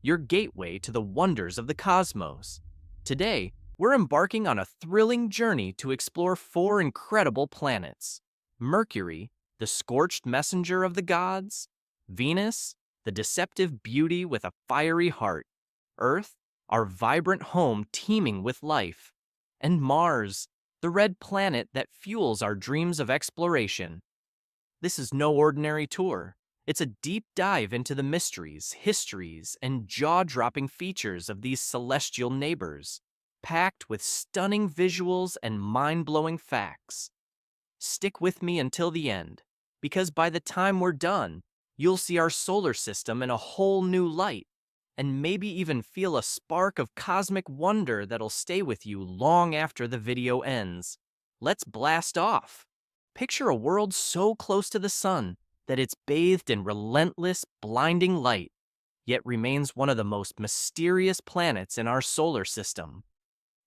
your gateway to the wonders of the cosmos. Today, we're embarking on a thrilling journey to explore four incredible planets: Mercury, the scorched messenger of the gods; Venus, the deceptive beauty with a fiery heart; Earth, our vibrant home teeming with life; and Mars, the red planet that fuels our dreams of exploration. This is no ordinary tour. It's a deep dive into the mysteries, histories, and jaw-dropping features of these celestial neighbors, packed with stunning visuals and mind-blowing facts. Stick with me until the end, because by the time we're done, you'll see our solar system in a whole new light, and maybe even feel a spark of cosmic wonder that'll stay with you long after the video ends. Let's blast off. Picture a world so close to the sun that it's bathed in relentless, blinding light, yet remains one of the most mysterious planets in our solar system.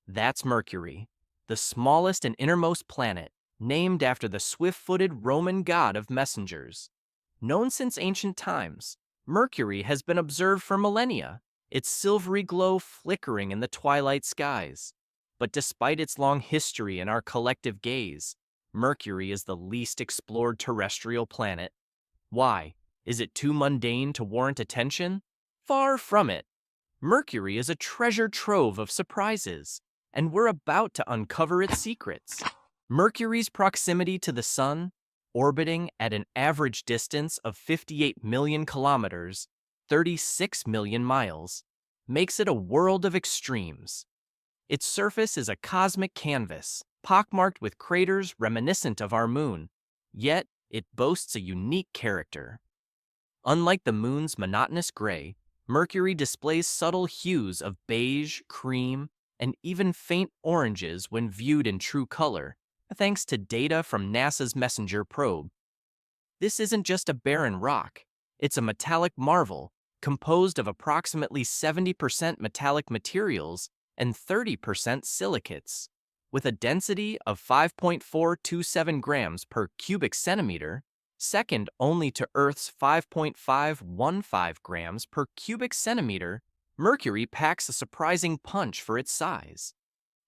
That's Mercury, the smallest and innermost planet, named after the swift-footed Roman god of messengers. Known since ancient times, Mercury has been observed for millennia, its silvery glow flickering in the twilight skies. But despite its long history in our collective gaze, Mercury is the least explored terrestrial planet. Why? Is it too mundane to warrant attention? Far from it. Mercury is a treasure trove of surprises, and we're about to uncover its secrets. Mercury's proximity to the Sun, orbiting at an average distance of 58 million kilometers, 36 million miles, makes it a world of extremes. Its surface is a cosmic canvas, pockmarked with craters reminiscent of our moon, yet it boasts a unique character. Unlike the moon's monotonous gray, Mercury displays subtle hues of beige, cream, and even faint oranges when viewed in true color, thanks to data from NASA's MESSENGER probe. This isn't just a barren rock, it's a metallic marvel, composed of approximately 70% metallic materials and 30% silicates. With a density of 5.427 grams per cubic centimeter, second only to Earth's 5.515 grams per cubic centimeter, Mercury packs a surprising punch for its size.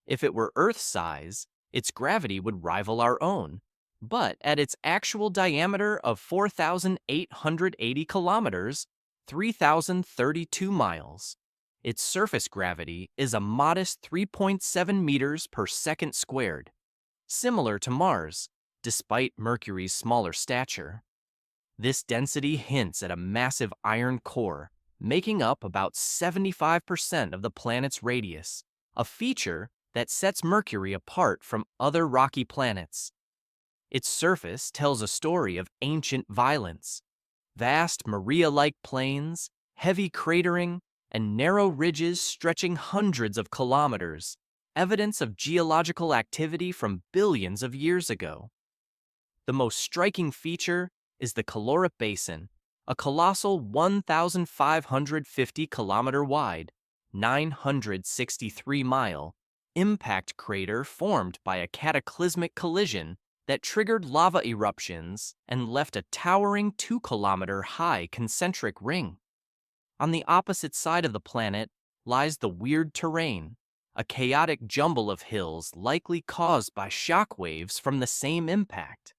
If it were Earth size, its gravity would rival our own. But at its actual diameter of 4,880 kilometers, 3,032 miles, its surface gravity is a modest 3.7 meters per second squared, similar to Mars, despite Mercury's smaller stature. This density hints at a massive iron core, making up about 75% of the planet's radius, a feature that sets Mercury apart from other rocky planets. Its surface tells a story of ancient violence. Vast Maria-like plains, heavy cratering, and narrow ridges stretching hundreds of kilometers, evidence of geological activity from billions of years ago. The most striking feature is the caloric basin, a colossal 1,550-kilometer wide, 963-mile, impact crater formed by a cataclysmic collision that triggered lava eruptions and left a towering 2-kilometer-high concentric ring. On the opposite side of the planet lies the weird terrain, a chaotic jumble of hills likely caused by shock waves from the same impact.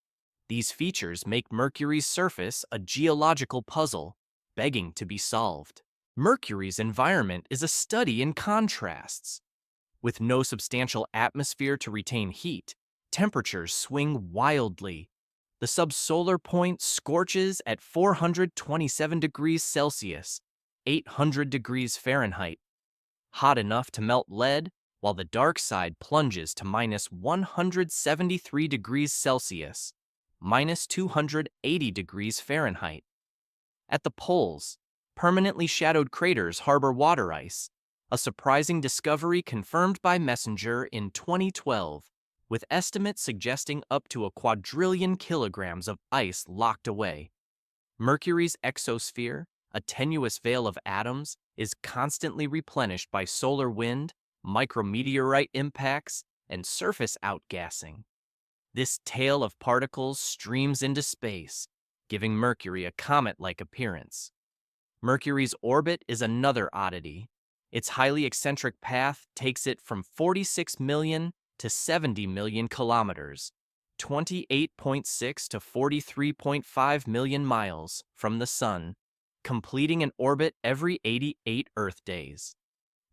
These features make Mercury's surface a geological puzzle, begging to be solved. Mercury's environment is a study in contrasts. With no substantial atmosphere to retain heat, temperatures swing wildly. The subsolar point scorches at 427 degrees Celsius, 800 degrees Fahrenheit, hot enough to melt lead, while the dark side plunges to minus 173 degrees Celsius, minus 280 degrees Fahrenheit. At the poles, permanently shadowed craters harbor water ice, a surprising discovery confirmed by MESSENGER in 2012, with estimates suggesting up to a quadrillion kilograms of ice locked away. Mercury's exosphere, a tenuous veil of atoms, is constantly replenished by solar wind, micrometeorite impacts, and surface outgassing. This tail of particles streams into space, giving Mercury a comet-like appearance. Mercury's orbit is another oddity. Its highly eccentric path takes it from 46 million to 70 million kilometers, 28.6 to 43.5 million miles from the Sun, completing an orbit every 88 Earth days.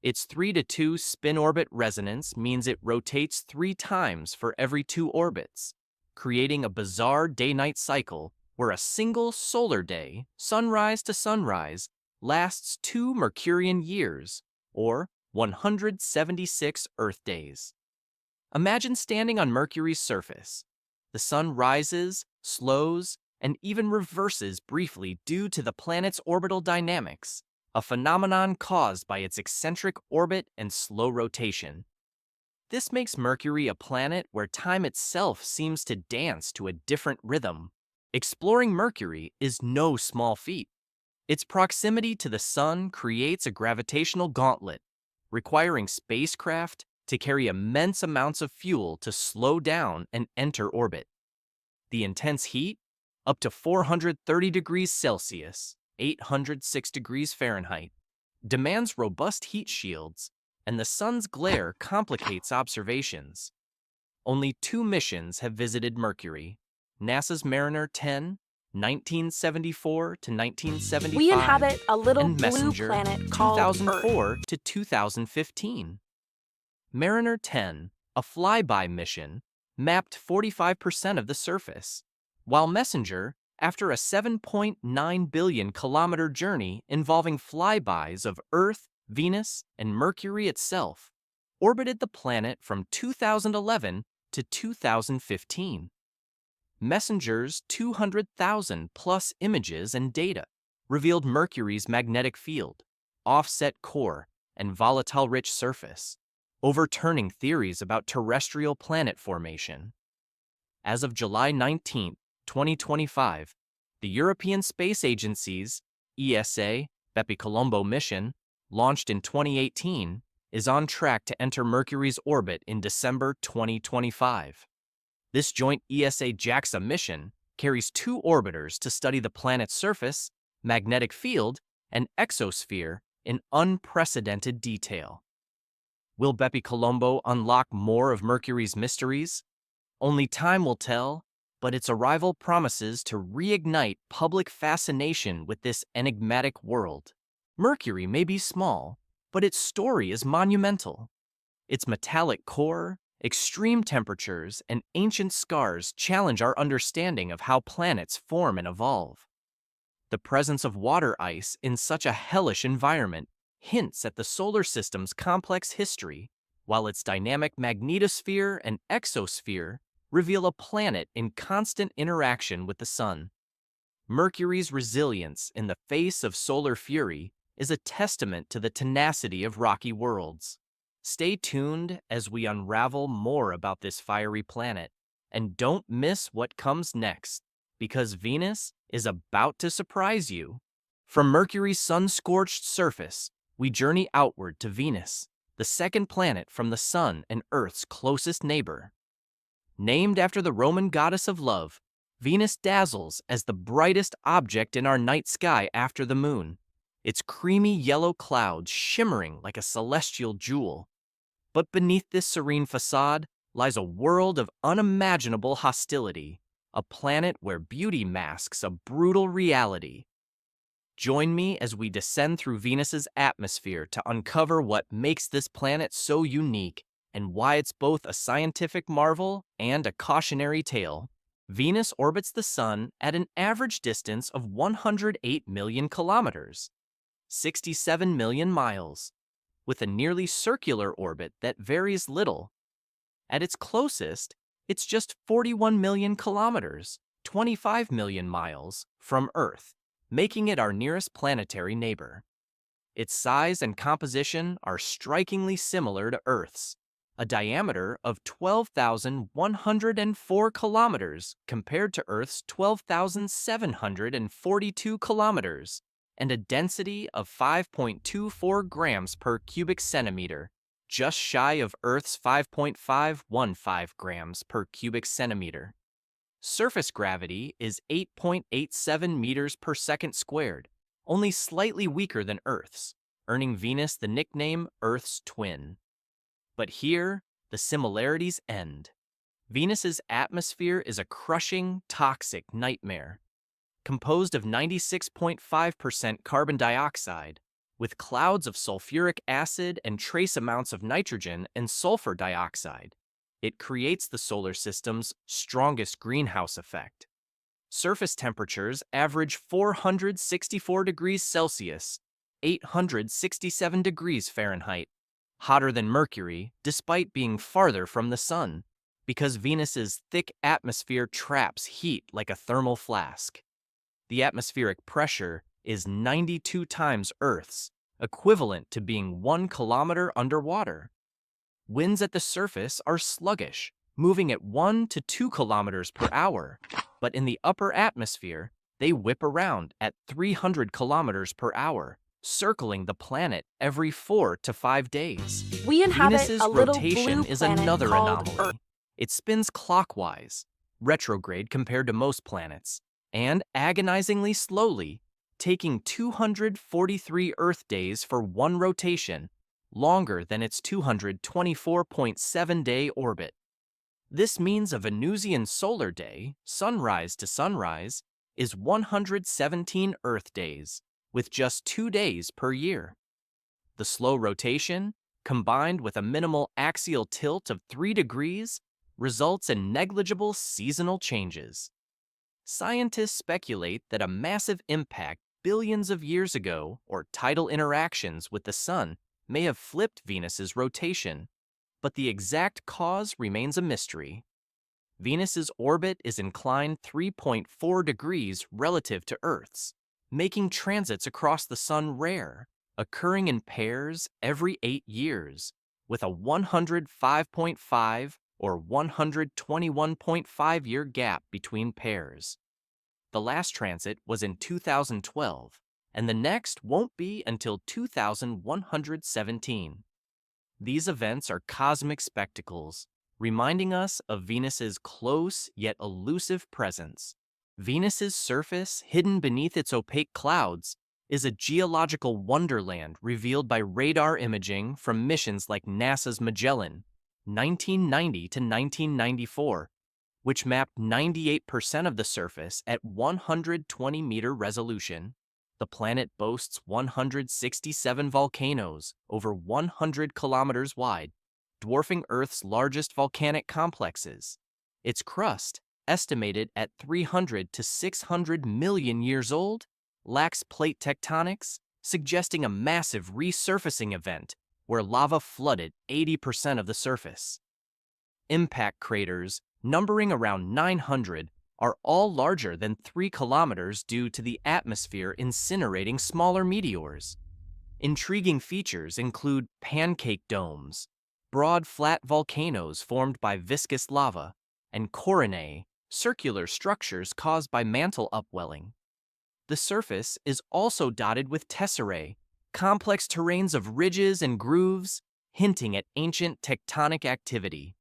Its 3-to-2 spin-orbit resonance means it rotates 3 times for every 2 orbits, creating a bizarre day-night cycle where a single solar day, sunrise to sunrise, lasts 2 Mercurian years, or 176 Earth days. Imagine standing on Mercury's surface. The sun rises, slows, and even reverses briefly due to the planet's orbital dynamics, a phenomenon caused by its eccentric orbit and slow rotation. This makes Mercury a planet where time itself seems to dance to a different rhythm. Exploring Mercury is no small feat. Its proximity to the Sun creates a gravitational gauntlet, requiring spacecraft to carry immense amounts of fuel to slow down and enter orbit. The intense heat, up to 430 degrees Celsius, 806 degrees Fahrenheit, demands robust heat shields, and the sun's glare complicates observations. Only 2 missions have visited Mercury: NASA's Mariner 10, 1974 to 1975, We inhabit a little and blue Messenger, planet called Earth. 2004 to 2015. Mariner 10, a flyby mission, mapped 45% of the surface, while Messenger, after a 7.9 billion kilometer journey involving flybys of Earth, Venus, and Mercury itself, orbited the planet from 2011 to 2015. Messenger's 200,000 plus images and data revealed Mercury's magnetic field, offset core, and volatile-rich surface, overturning theories about terrestrial planet formation. As of July 19, 2025, the European Space Agency's ESA Bepi-Colombo mission, launched in 2018, is on track to enter Mercury's orbit in December 2025. This joint ESA-JAXA mission carries 2 orbiters to study the planet's surface, magnetic field, and exosphere in unprecedented detail. Will Bepi-Colombo unlock more of Mercury's mysteries? Only time will tell, but its arrival promises to reignite public fascination with this enigmatic world. Mercury may be small, but its story is monumental. Its metallic core, extreme temperatures, and ancient scars challenge our understanding of how planets form and evolve. The presence of water ice in such a hellish environment hints at the solar system's complex history, while its dynamic magnetosphere and exosphere reveal a planet in constant interaction with the Sun. Mercury's resilience in the face of solar fury is a testament to the tenacity of rocky worlds. Stay tuned as we unravel more about this fiery planet, and don't miss what comes next, because Venus is about to surprise you. From Mercury's sun-scorched surface, we journey outward to Venus, the second planet from the Sun and Earth's closest neighbor. Named after the Roman goddess of love, Venus dazzles as the brightest object in our night sky after the moon, its creamy yellow clouds shimmering like a celestial jewel. But beneath this serene facade lies a world of unimaginable hostility, a planet where beauty masks a brutal reality. Join me as we descend through Venus's atmosphere to uncover what makes this planet so unique and why it's both a scientific marvel and a cautionary tale. Venus orbits the Sun at an average distance of 108 million kilometers, 67 million miles, with a nearly circular orbit that varies little. At its closest, it's just 41 million kilometers, 25 million miles, from Earth, making it our nearest planetary neighbor. Its size and composition are strikingly similar to Earth's, a diameter of 12,104 kilometers compared to Earth's 12,742 kilometers, and a density of 5.24 grams per cubic centimeter, just shy of Earth's 5.515 grams per cubic centimeter. Surface gravity is 8.87 meters per second squared, only slightly weaker than Earth's, earning Venus the nickname Earth's twin. But here, the similarities end. Venus's atmosphere is a crushing, toxic nightmare, composed of 96.5% carbon dioxide, with clouds of sulfuric acid and trace amounts of nitrogen and sulfur dioxide. It creates the solar system's strongest greenhouse effect. Surface temperatures average 464 degrees Celsius, 867 degrees Fahrenheit, hotter than Mercury despite being farther from the sun, because Venus's thick atmosphere traps heat like a thermal flask. The atmospheric pressure is 92 times Earth's, equivalent to being 1 kilometer underwater. Winds at the surface are sluggish, moving at 1 to 2 kilometers per hour, but in the upper atmosphere, they whip around at 300 kilometers per hour, circling the planet every 4 to 5 days. We inhabit Venus's a little rotation blue is planet another called anomaly. Earth. It spins clockwise, retrograde compared to most planets, and agonizingly slowly, taking 243 Earth days for one rotation, longer than its 224.7-day orbit. This means a Venusian solar day, sunrise to sunrise, is 117 Earth days, with just 2 days per year. The slow rotation, combined with a minimal axial tilt of 3 degrees, results in negligible seasonal changes. Scientists speculate that a massive impact billions of years ago, or tidal interactions with the Sun, may have flipped Venus's rotation, but the exact cause remains a mystery. Venus's orbit is inclined 3.4 degrees relative to Earth's, making transits across the Sun rare, occurring in pairs every 8 years, with a 105.5 or 121.5-year gap between pairs. The last transit was in 2012, and the next won't be until 2117. These events are cosmic spectacles, reminding us of Venus's close yet elusive presence. Venus's surface, hidden beneath its opaque clouds, is a geological wonderland revealed by radar imaging from missions like NASA's Magellan, 1990 to 1994, which mapped 98% of the surface at 120-meter resolution. The planet boasts 167 volcanoes, over 100 kilometers wide, dwarfing Earth's largest volcanic complexes. Its crust, estimated at 300 to 600 million years old, lacks plate tectonics, suggesting a massive resurfacing event where lava flooded 80% of the surface. Impact craters, numbering around 900, are all larger than 3 kilometers due to the atmosphere incinerating smaller meteors. Intriguing features include pancake domes, broad flat volcanoes formed by viscous lava, and coronae, circular structures caused by mantle upwelling. The surface is also dotted with tesserae, complex terrains of ridges and grooves, hinting at ancient tectonic activity.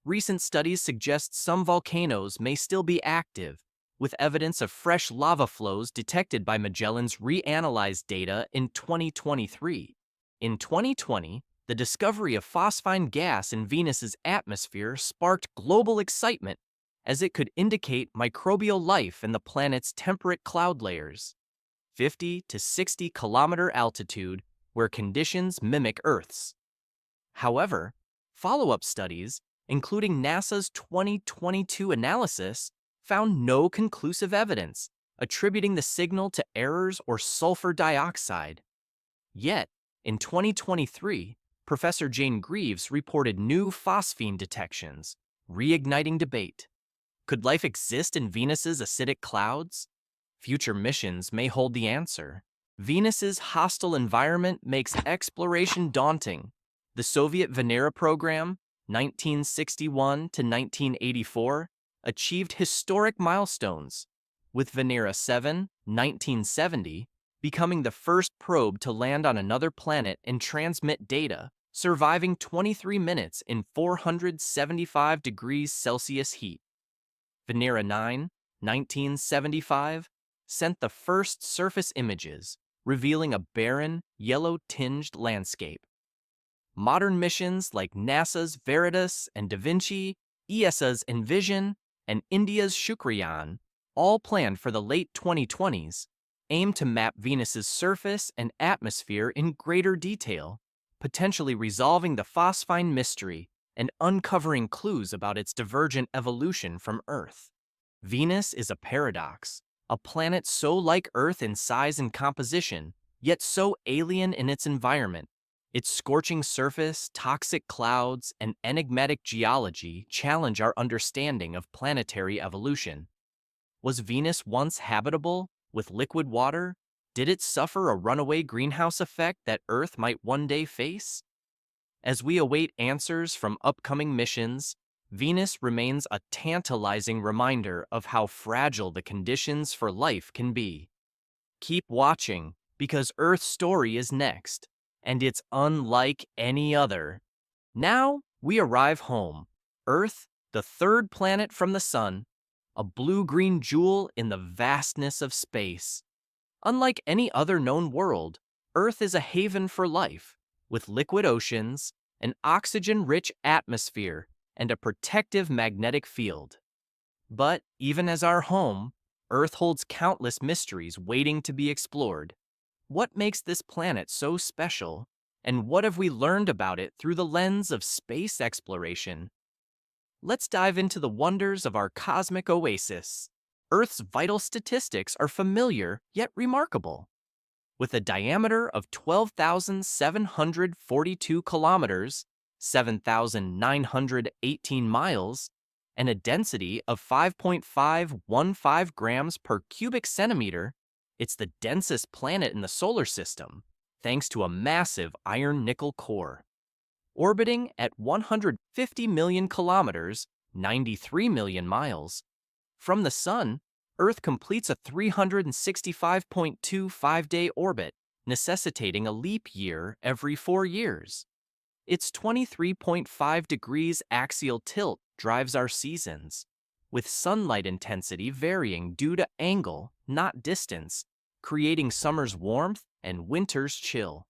Recent studies suggest some volcanoes may still be active, with evidence of fresh lava flows detected by Magellan's reanalyzed data in 2023. In 2020, the discovery of phosphine gas in Venus's atmosphere sparked global excitement, as it could indicate microbial life in the planet's temperate cloud layers, 50 to 60 kilometer altitude, where conditions mimic Earth's. However, follow-up studies, including NASA's 2022 analysis, found no conclusive evidence, attributing the signal to errors or sulfur dioxide. Yet, in 2023, Professor Jane Greaves reported new phosphine detections, reigniting debate. Could life exist in Venus's acidic clouds? Future missions may hold the answer. Venus's hostile environment makes exploration daunting. The Soviet Venera program, 1961 to 1984, achieved historic milestones, with Venera 7, 1970, becoming the first probe to land on another planet and transmit data, surviving 23 minutes in 475 degrees Celsius heat. Venera 9, 1975, sent the first surface images, revealing a barren, yellow-tinged landscape. Modern missions like NASA's Veritas and Da Vinci, ESA's Envision, and India's Shukriyan, all planned for the late 2020s, aim to map Venus's surface and atmosphere in greater detail, potentially resolving the phosphine mystery and uncovering clues about its divergent evolution from Earth. Venus is a paradox, a planet so like Earth in size and composition, yet so alien in its environment. Its scorching surface, toxic clouds, and enigmatic geology challenge our understanding of planetary evolution. Was Venus once habitable, with liquid water? Did it suffer a runaway greenhouse effect that Earth might one day face? As we await answers from upcoming missions, Venus remains a tantalizing reminder of how fragile the conditions for life can be. Keep watching, because Earth's story is next, and it's unlike any other. Now we arrive home, Earth, the third planet from the Sun, a blue-green jewel in the vastness of space. Unlike any other known world, Earth is a haven for life, with liquid oceans, an oxygen-rich atmosphere, and a protective magnetic field. But even as our home, Earth holds countless mysteries waiting to be explored. What makes this planet so special, and what have we learned about it through the lens of space exploration? Let's dive into the wonders of our cosmic oasis. Earth's vital statistics are familiar yet remarkable. With a diameter of 12,742 kilometers, 7,918 miles, and a density of 5.515 grams per cubic centimeter, it's the densest planet in the solar system, thanks to a massive iron-nickel core. Orbiting at 150 million kilometers, 93 million miles, from the Sun, Earth completes a 365.25-day orbit, necessitating a leap year every 4 years. Its 23.5 degrees axial tilt drives our seasons, with sunlight intensity varying due to angle, not distance, creating summer's warmth and winter's chill.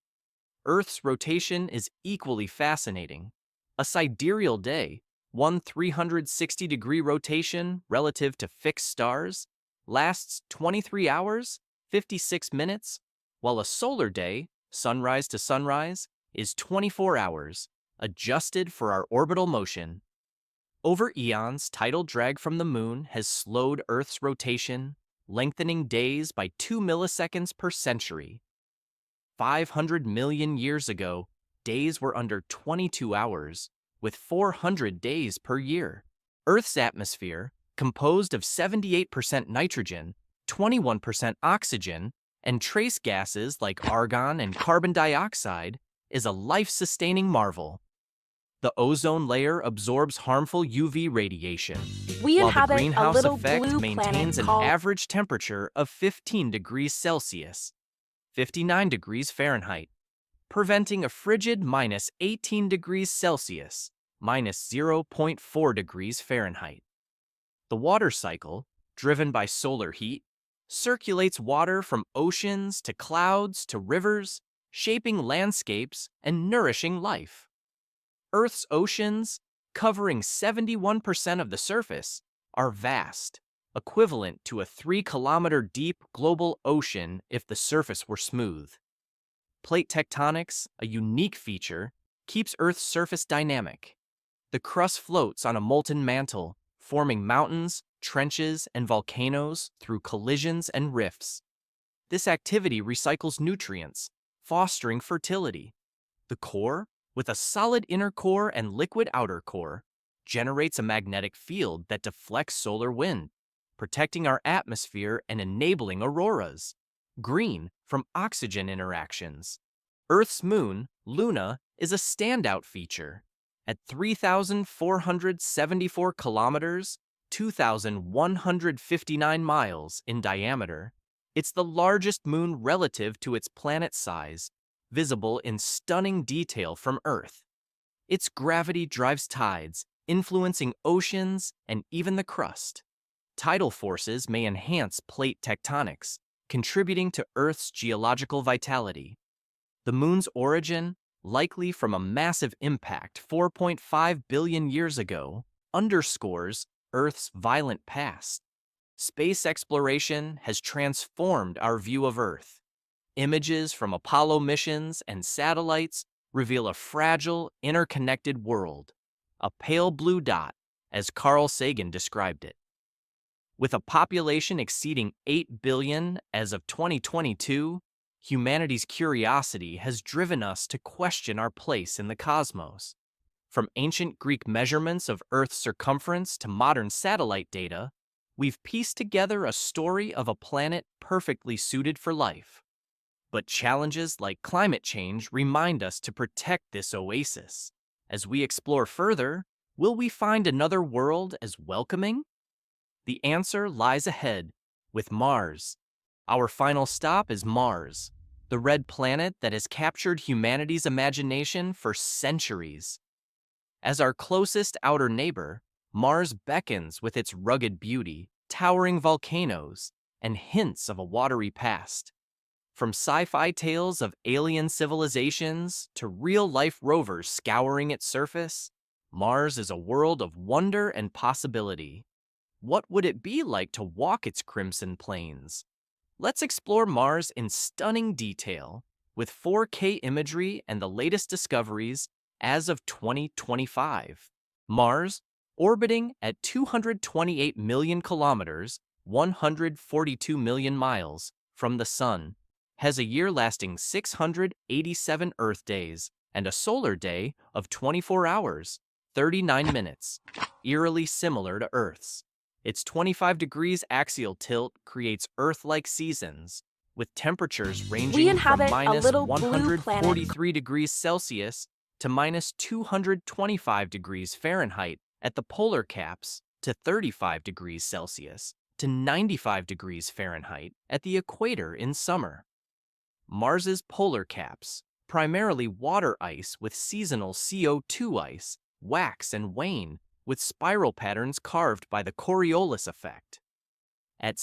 Earth's rotation is equally fascinating. A sidereal day, one 360-degree rotation relative to fixed stars, lasts 23 hours, 56 minutes, while a solar day, sunrise to sunrise, is 24 hours, adjusted for our orbital motion. Over eons, tidal drag from the Moon has slowed Earth's rotation, lengthening days by 2 milliseconds per century. 500 million years ago, days were under 22 hours, with 400 days per year. Earth's atmosphere, composed of 78% nitrogen, 21% oxygen, and trace gases like argon and carbon dioxide, is a life-sustaining marvel. The ozone layer absorbs harmful UV radiation, We while the inhabit a greenhouse little effect blue maintains planet an called average temperature of 15 degrees Celsius, 59 degrees Fahrenheit, preventing a frigid minus 18 degrees Celsius, minus 0.4 degrees Fahrenheit. The water cycle, driven by solar heat, circulates water from oceans to clouds to rivers, shaping landscapes and nourishing life. Earth's oceans, covering 71% of the surface, are vast, equivalent to a 3-kilometer-deep global ocean if the surface were smooth. Plate tectonics, a unique feature, keeps Earth's surface dynamic. The crust floats on a molten mantle, forming mountains, trenches, and volcanoes through collisions and rifts. This activity recycles nutrients, fostering fertility. The core, with a solid inner core and liquid outer core, generates a magnetic field that deflects solar wind, protecting our atmosphere and enabling auroras. Green, from oxygen interactions. Earth's moon, Luna, is a standout feature. At 3,474 kilometers, 2,159 miles in diameter, it's the largest moon relative to its planet size, visible in stunning detail from Earth. Its gravity drives tides, influencing oceans and even the crust. Tidal forces may enhance plate tectonics, contributing to Earth's geological vitality. The moon's origin, likely from a massive impact 4.5 billion years ago, underscores Earth's violent past. Space exploration has transformed our view of Earth. Images from Apollo missions and satellites reveal a fragile, interconnected world, a pale blue dot, as Carl Sagan described it. With a population exceeding 8 billion as of 2022, humanity's curiosity has driven us to question our place in the cosmos. From ancient Greek measurements of Earth's circumference to modern satellite data, we've pieced together a story of a planet perfectly suited for life. But challenges like climate change remind us to protect this oasis. As we explore further, will we find another world as welcoming? The answer lies ahead, with Mars. Our final stop is Mars, the red planet that has captured humanity's imagination for centuries. As our closest outer neighbor, Mars beckons with its rugged beauty, towering volcanoes, and hints of a watery past. From sci-fi tales of alien civilizations to real-life rovers scouring its surface, Mars is a world of wonder and possibility. What would it be like to walk its crimson plains? Let's explore Mars in stunning detail, with 4K imagery and the latest discoveries as of 2025. Mars, orbiting at 228 million kilometers, 142 million miles, from the Sun, has a year lasting 687 Earth days and a solar day of 24 hours, 39 minutes, eerily similar to Earth's. Its 25 degrees axial tilt creates Earth-like seasons, with temperatures We ranging from inhabit a minus little blue planet. 143 degrees Celsius to minus 225 degrees Fahrenheit at the polar caps to 35 degrees Celsius to 95 degrees Fahrenheit at the equator in summer. Mars's polar caps, primarily water ice with seasonal CO2 ice, wax and wane, with spiral patterns carved by the Coriolis effect. At